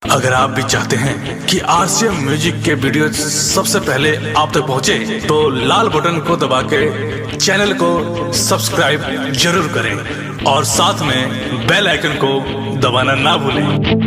अगर आप भी चाहते हैं कि आरसीएम म्यूजिक के वीडियो सबसे पहले आप तक पहुंचे, तो लाल बटन को दबा के चैनल को सब्सक्राइब जरूर करें और साथ में बेल आइकन को दबाना ना भूलें।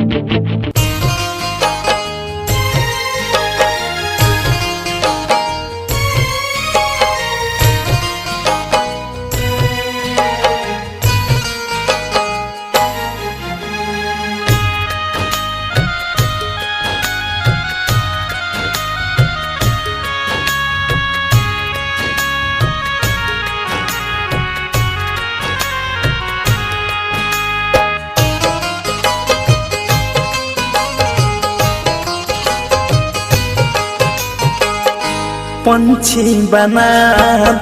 पंछी बना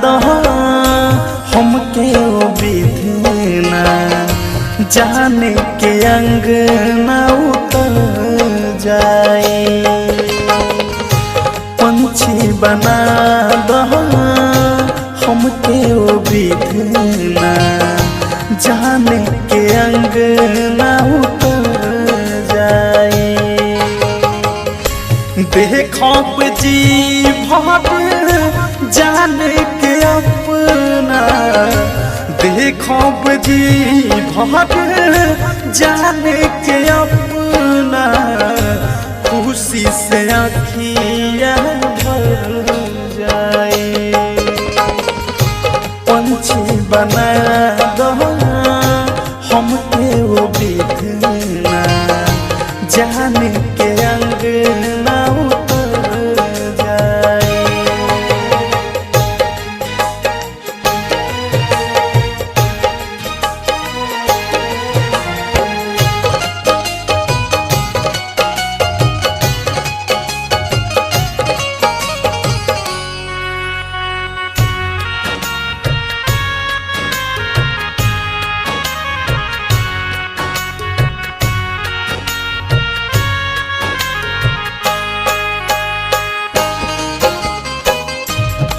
दो हमके ओ विधना, जाने के अंगना उतर जाए। पंछी बना दो हमके ओ विधना, जाने के अंगना उतर जाए। देखो जी भर जान के अपना, देखो जी भर जान के अपना, खुशी से अखियाँ भर जाए। पंछी बना दो हमके वो विधना, जाने के अंगना उतर जाए।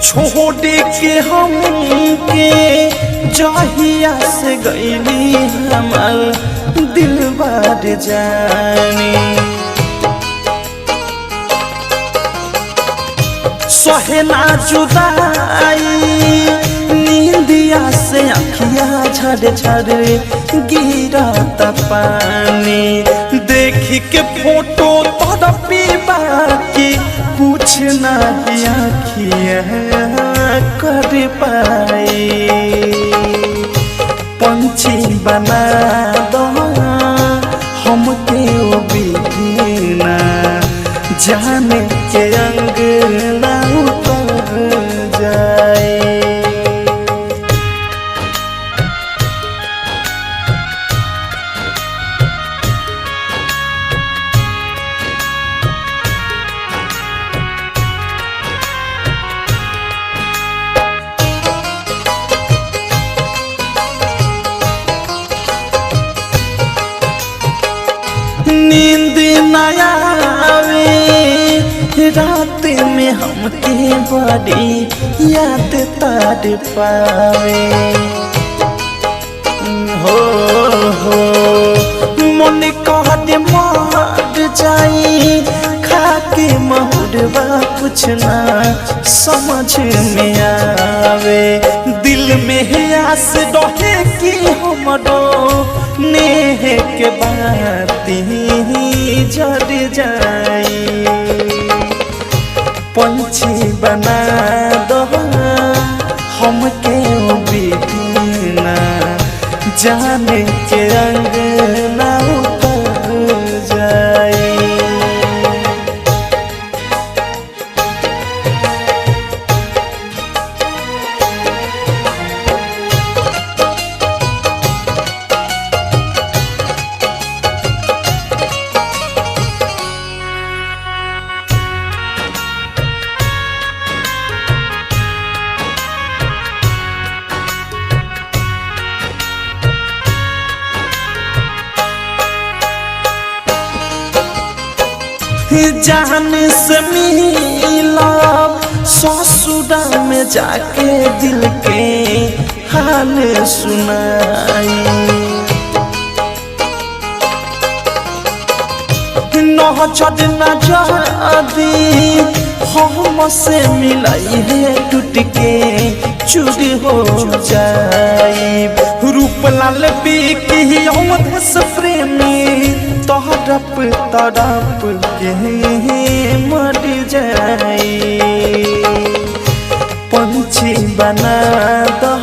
छोड़ के हम के जहिया से गईली हमार दिल बार जाने। सहे ना जुदाई नींदिया से अखियाँ झड़ झड़ गिरत पानी। देख के फोटो तड़पी बाकी कुछ नहीं आँखियाँ कर पाए। पंछी बना दो हमके वो विधना, जाने के अंगना उतर जाए। नींद न आवे रात में हमके बड़ी याद तार पावे। हो मन कहते मर जाई खाके महुरवा, कुछ ना समझ में आवे। दिल में आस रहे कि हमरो नेह के बाती जड़ जाई। पंछी बना दो हमके वो विधना, जाने के अंगना उतर जाए। जान से मिला ससुरा में जाके दिल के हाल सुनाई। नजर न जादी हमसे मिलाई है टूट के चूर हो जाई रूप लाल बिकी अवधेश प्रेमी तड़प तड़प के मर जाई पंछी बना दो